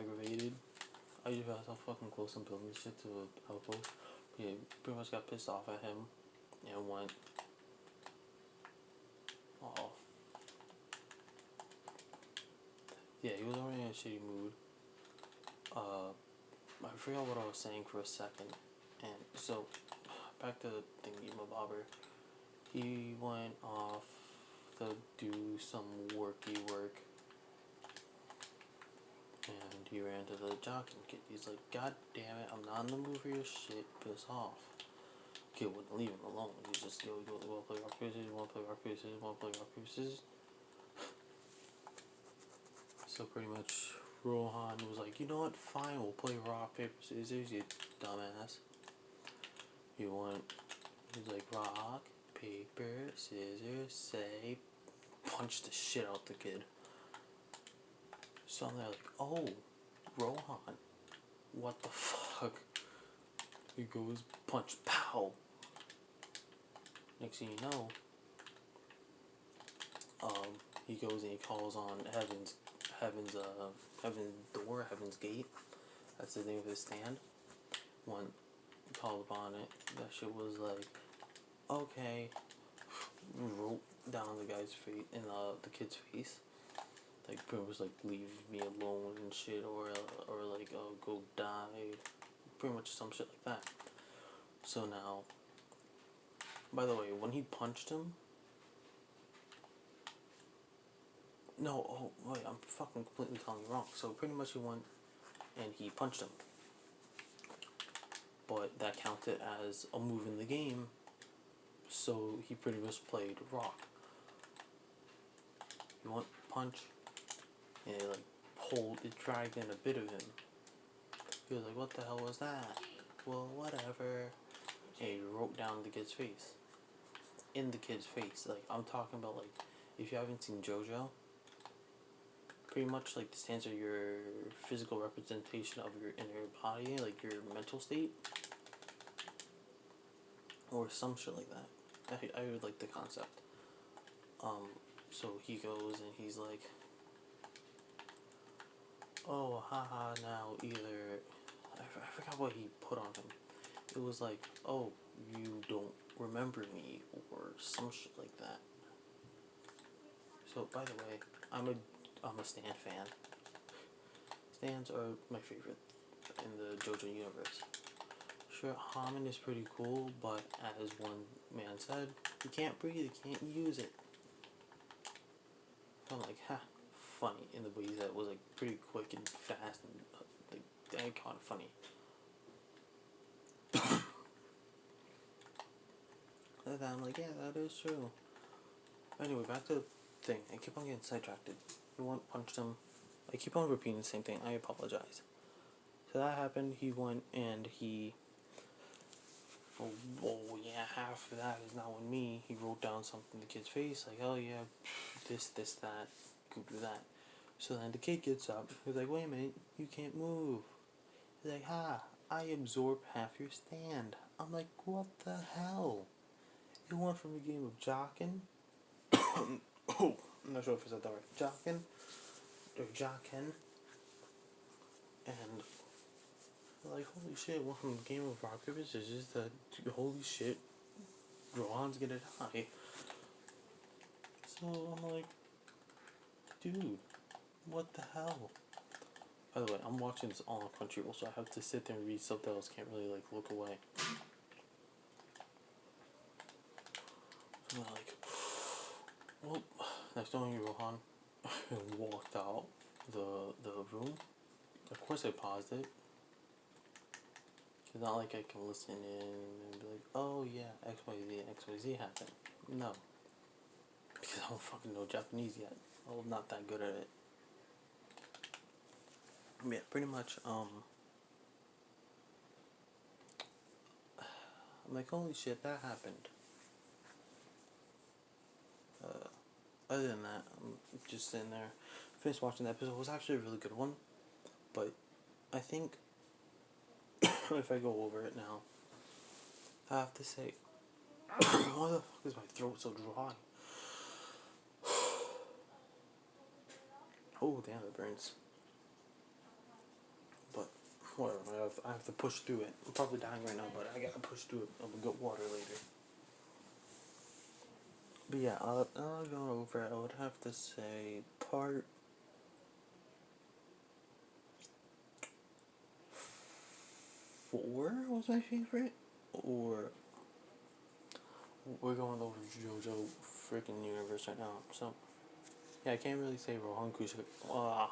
aggravated. I just realized how fucking close I'm building this shit to an outpost. But yeah, pretty much got pissed off at him and went off. Yeah, he was already in a shitty mood. I forgot what I was saying for a second. And so, back to the thingy, my bobber. He went off to do some worky work. And he ran to the jockey kid. He's like, God damn it, I'm not in the mood for your shit. Piss off. Kid wouldn't leave him alone. He's just, yo, you wanna play rock, paper, scissors? You wanna play rock, paper, scissors? You wanna play rock, paper, scissors? So pretty much, Rohan was like, you know what, fine, we'll play rock, paper, scissors, you dumbass. He went, he's like, rock, paper, scissors, say, punch the shit out the kid. So I'm there like, oh, Rohan, what the fuck? He goes, punch, pow. Next thing you know, he goes and he calls on Heaven's door, Heaven's Gate. That's the name of his stand. When he called upon it, that shit was like, okay, wrote down the guy's face in the kid's face. Like, pretty much like, leave me alone and shit, or like, go die. Pretty much some shit like that. So now, by the way, when he punched him, no, oh, wait, I'm fucking completely telling you wrong. So pretty much he went and he punched him. But that counted as a move in the game, so he pretty much played rock. He went punch, and it dragged in a bit of him. He was like, what the hell was that? Well, whatever. And he wrote down the kid's face. In the kid's face. Like, I'm talking about, like, if you haven't seen JoJo, pretty much, like, the stands are your physical representation of your inner body, like, your mental state. Or some shit like that. I would like the concept. So he goes and he's like, oh, haha, now either... I forgot what he put on him. It was like, oh, you don't remember me, or some shit like that. So, by the way, I'm a Stan fan. Stans are my favorite in the JoJo universe. Sure, Haman is pretty cool, but as one man said, you can't breathe, you can't use it. So I'm like, funny in the way that was like pretty quick and fast and like kind of funny. And then I'm like, yeah, that is true. Anyway, back to the thing. I keep on getting sidetracked. He went, punched him. I keep on repeating the same thing. I apologize. So that happened. He went and he... Oh yeah, half of that is not on me. He wrote down something in the kid's face. Like, oh yeah, this, that. Go do that. So then the kid gets up. He's like, wait a minute. You can't move. He's like, I absorb half your stand. I'm like, what the hell? It went from a game of jockin'. Oh, I'm not sure if I said that right. Jockin'. Or jockin'. And, like, holy shit, went from a game of rock, paper, scissors to, holy shit, Rohan's gonna die. So I'm like, dude, what the hell? By the way, I'm watching this all on Crunchyroll, so I have to sit there and read subtitles. Can't really, like, look away. So I'm like, well, next time Rohan walked out the room. Of course I paused it. It's not like I can listen in and be like, oh yeah, XYZ happened. No. Because I don't fucking know Japanese yet. I'm not that good at it. Yeah, pretty much, I'm like, holy shit, that happened. Other than that, I'm just sitting there, finished watching the episode. It was actually a really good one. But I think if I go over it now, I have to say, why the fuck is my throat so dry? Oh, damn, it burns. whatever. I have to push through it. I'm probably dying right now, but I gotta push through it. I'm gonna get water later. But yeah, going over it, I would have to say part 4 was my favorite, or we're going over JoJo freaking universe right now. So yeah, I can't really say Rohan Kushikabi.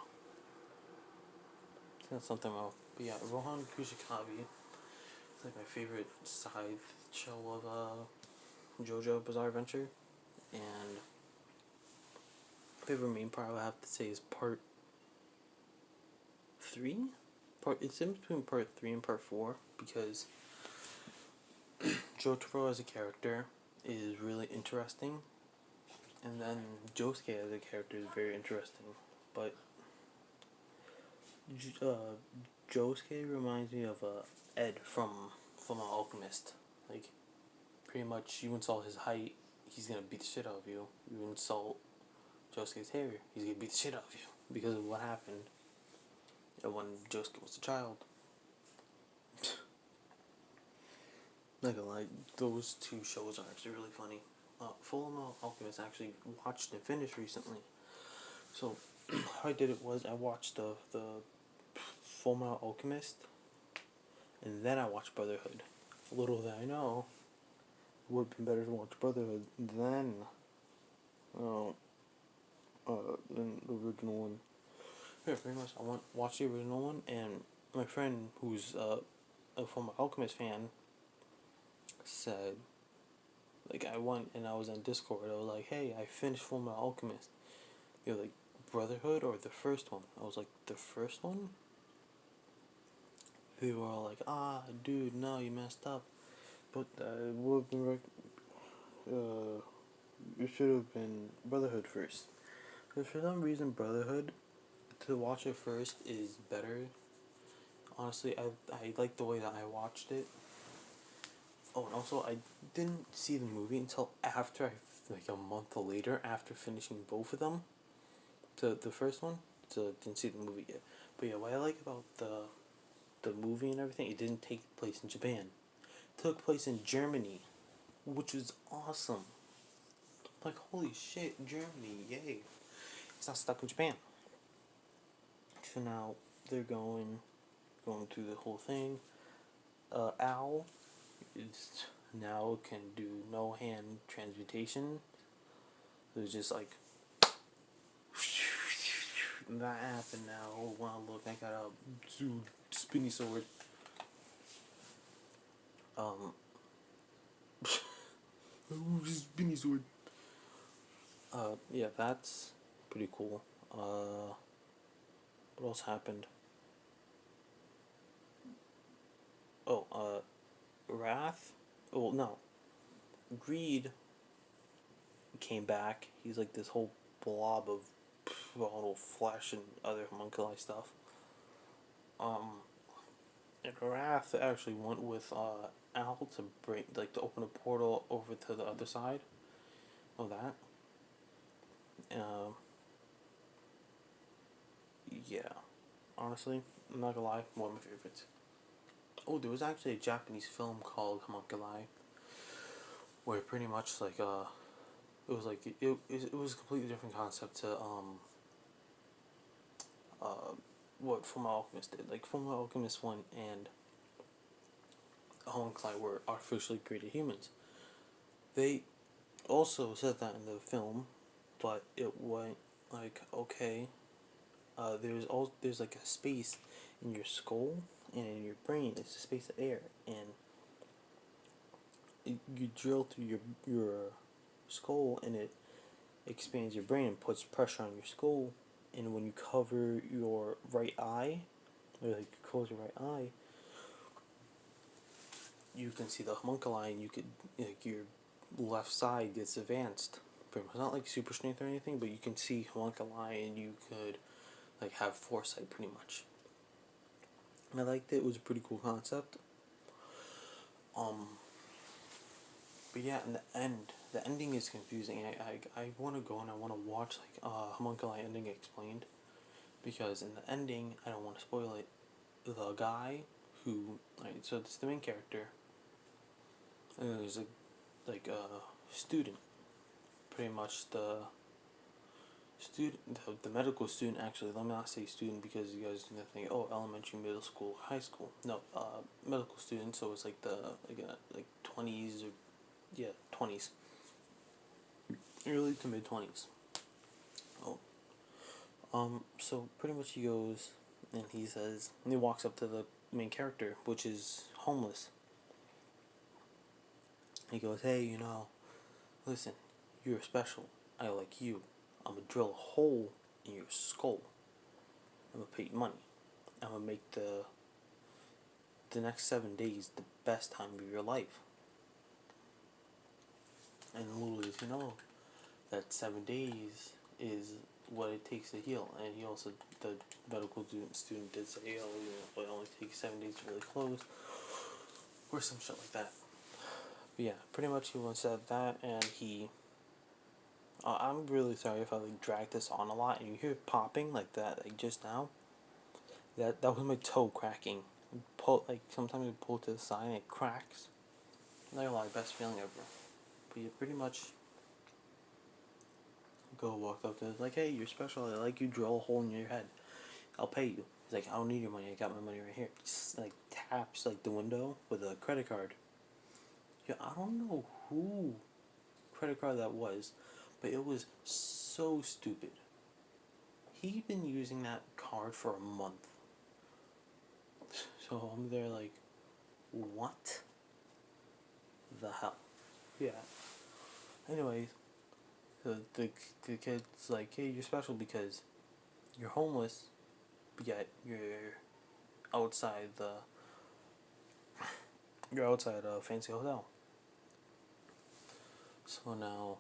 That's something wrong. But yeah, Rohan Kushikabi is like my favorite side show of JoJo Bizarre Adventure, and favorite main part I would have to say is part 3. It's in between part 3 and part 4 because Jotaro as a character is really interesting, and then Josuke as a character is very interesting, but Josuke reminds me of Ed from Alchemist. Like, pretty much, you insult his height, he's gonna beat the shit out of you. You insult Josuke's hair, he's gonna beat the shit out of you because of what happened when Josuke was a child. Not gonna lie, those two shows are actually really funny. Full Metal Alchemist I actually watched and finished recently. So how I did it was I watched the Full Metal Alchemist, and then I watched Brotherhood. Little did I know, it would have been better to watch Brotherhood than than the original one. Yeah, pretty much. I watched the original one, and my friend, who's a former Alchemist fan, said, like, I went and I was on Discord. I was like, "Hey, I finished Full Metal Alchemist." You're like, Brotherhood or the first one? I was like, the first one? People were all like, dude, no, you messed up. But it would have been it should have been Brotherhood first. Because for some reason, Brotherhood, to watch it first is better. Honestly, I like the way that I watched it. Oh, and also, I didn't see the movie until after like a month later, after finishing both of them. The first one, so I didn't see the movie yet. But yeah, what I like about the movie and everything, it didn't take place in Japan. It took place in Germany, which was awesome. Like, holy shit, Germany, yay. It's not stuck in Japan. So now they're going through the whole thing. Al is now can do no hand transmutation. It was just like that happened now. Oh wow, look, I got a spinny sword. Spinny sword. Yeah, that's pretty cool. What else happened? Oh, Wrath? Oh, no. Greed came back. He's like this whole blob of little flesh and other homunculi stuff. And Wrath actually went with Al to to open a portal over to the other side of that. Yeah. Honestly, I'm not gonna lie, one of my favorites. Oh, there was actually a Japanese film called Homunculi, where pretty much like it was like it was a completely different concept to what Fullmetal Alchemist did. Like Fullmetal Alchemist 1 and Homunculi were artificially created humans. They also said that in the film, but it went like, okay, there's like a space in your skull and in your brain. It's a space of air, and you drill through your skull, and it expands your brain and puts pressure on your skull. And when you cover your right eye, or like you close your right eye, you can see the homunculi, and you could like your left side gets advanced. Pretty much not like super strength or anything, but you can see homunculi, and you could like have foresight pretty much. And I liked it. It was a pretty cool concept. But yeah, in the ending is confusing. I want to go and I want to watch like homunculi ending explained, because in the ending, I don't want to spoil it. the guy who, like, so it's the main character, and there's a student, pretty much the medical student. Actually, let me not say student because you guys are gonna think, oh, elementary, middle school, high school. No, medical student. So it's like like 20s or, yeah, 20s, early to mid 20s. Oh, so pretty much he goes and he says, and he walks up to the main character, which is homeless. He goes, hey, listen, you're special. I like you. I'm gonna drill a hole in your skull. I'm gonna pay you money. I'm gonna make the next 7 days the best time of your life. And little does you know that 7 days is what it takes to heal. And he also, the medical student did say, oh, it only takes 7 days to really close, or some shit like that. But yeah, pretty much he once said that, and he. I'm really sorry if I drag this on a lot, and you hear it popping like that, like just now. That was my toe cracking. Sometimes you pull to the side and it cracks. Not gonna lie, best feeling ever. But you pretty much go walk up to it, like, hey, you're special. I like you. Drill a hole in your head. I'll pay you. He's like, I don't need your money. I got my money right here. Just taps the window with a credit card. Yeah, I don't know who credit card that was, but it was so stupid. He'd been using that card for a month. So I'm there like, what the hell? Yeah. Anyways, the kid's like, hey, you're special because you're homeless, yet outside the you're outside a fancy hotel. So now,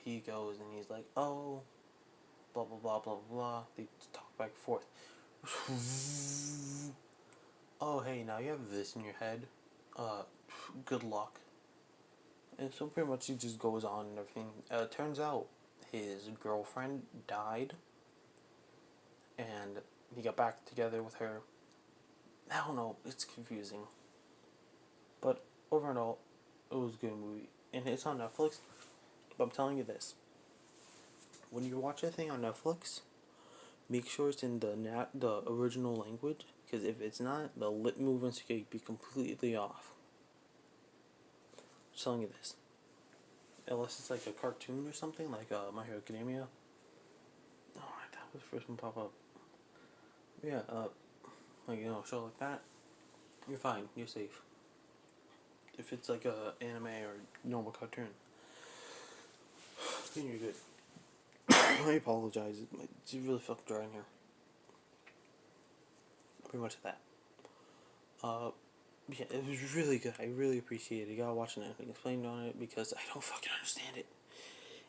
he goes and he's like, oh, blah blah blah blah blah. They talk back and forth. Oh, hey, now you have this in your head. Good luck. And so pretty much he just goes on and everything. Turns out his girlfriend died, and he got back together with her. I don't know, it's confusing. But overall, it was a good movie. And it's on Netflix. But I'm telling you this. When you watch a thing on Netflix, make sure it's in the original language. Because if it's not, the lip movements could be completely off. I'm telling you this. Unless it's like a cartoon or something, like My Hero Academia. Oh, that was the first one pop up. Yeah, a show like that, you're fine, you're safe. If it's like a anime or normal cartoon, then you're good. I apologize, it's really fucking dry in here. Pretty much that. Yeah, it was really good. I really appreciate it. You gotta watch anything explained on it because I don't fucking understand it.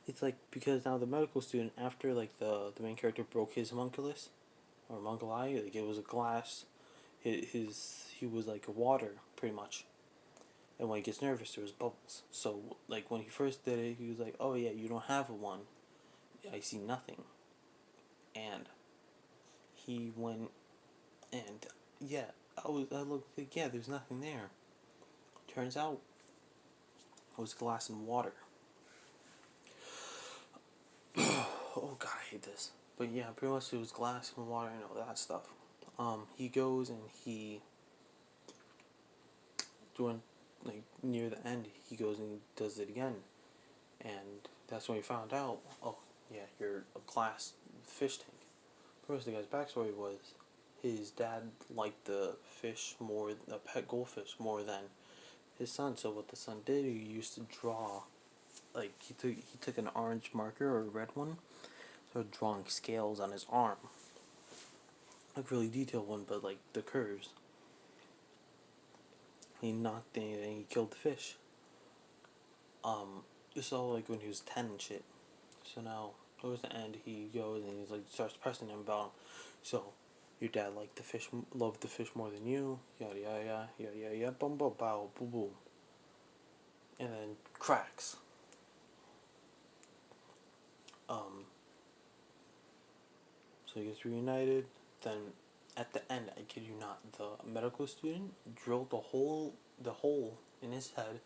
It's like, because now the medical student, after the main character broke his homunculus or homunculi, it was a glass. He was like a water pretty much, and when he gets nervous, there was bubbles. So when he first did it, he was like, "Oh yeah, you don't have a one. I see nothing." And he went, and yeah, I looked like, yeah, there's nothing there. Turns out it was glass and water. Oh god, I hate this. But yeah, pretty much it was glass and water and all that stuff. He goes and he doing near the end, he goes and does it again, and that's when he found out. Oh yeah, you're a glass fish tank. First, the guy's backstory was his dad liked the fish more, the pet goldfish, more than his son. So what the son did, he used to draw, he took an orange marker or a red one, started drawing scales on his arm, really detailed one, but the curves. He knocked it and he killed the fish. This is all when he was 10 and shit. So now towards the end, he goes and he's starts pressing him about him. So your dad liked the fish, loved the fish more than you. Yada yada yada yada yada. Boom boom bow boom boom. And then cracks. So he gets reunited. then at the end, I kid you not, the medical student drilled the hole in his head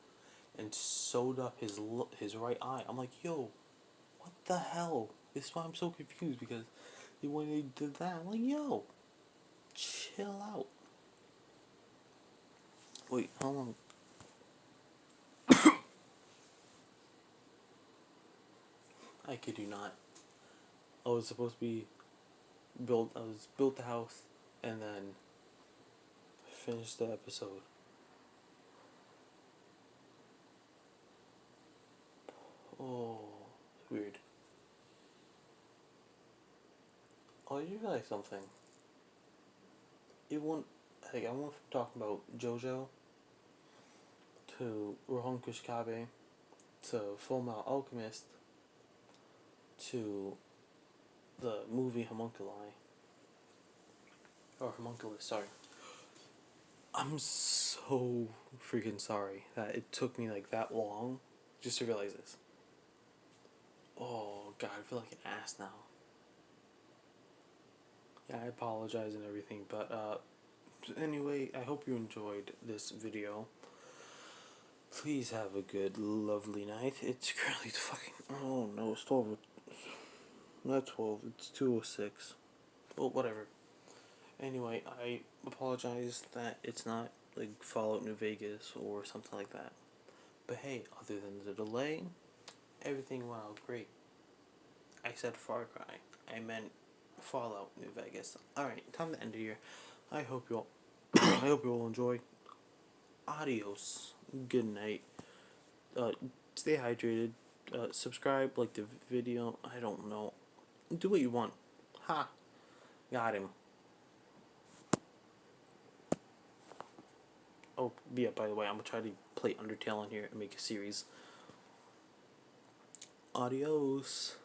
and sewed up his right eye. I'm like, yo, what the hell? This is why I'm so confused, because when they did that, I'm like, yo, chill out. Wait, how long? I kid you not. I was supposed to be I was built the house and then finished the episode. Oh, it's weird. Oh, you realize something? It won't. Like, I went from talking about JoJo to Rohan Kushikabe to Fullmetal Alchemist to the movie Homunculi. Or Homunculus, sorry. I'm so freaking sorry that it took me like that long just to realize this. Oh god, I feel like an ass now. Yeah, I apologize and everything, but anyway, I hope you enjoyed this video. Please have a good, lovely night. It's currently fucking. Oh no, it's 12. Not 12, it's 2:06. Well, whatever. Anyway, I apologize that it's not like Fallout New Vegas or something like that. But hey, other than the delay, everything went out great. I said Far Cry. I meant Fallout New Vegas. Alright, time to end it here. I hope you all I hope you all enjoy. Adios. Good night. Stay hydrated. Subscribe, like the video. I don't know. Do what you want. Ha! Got him. Oh, yeah, by the way, I'm gonna try to play Undertale on here and make a series. Adios.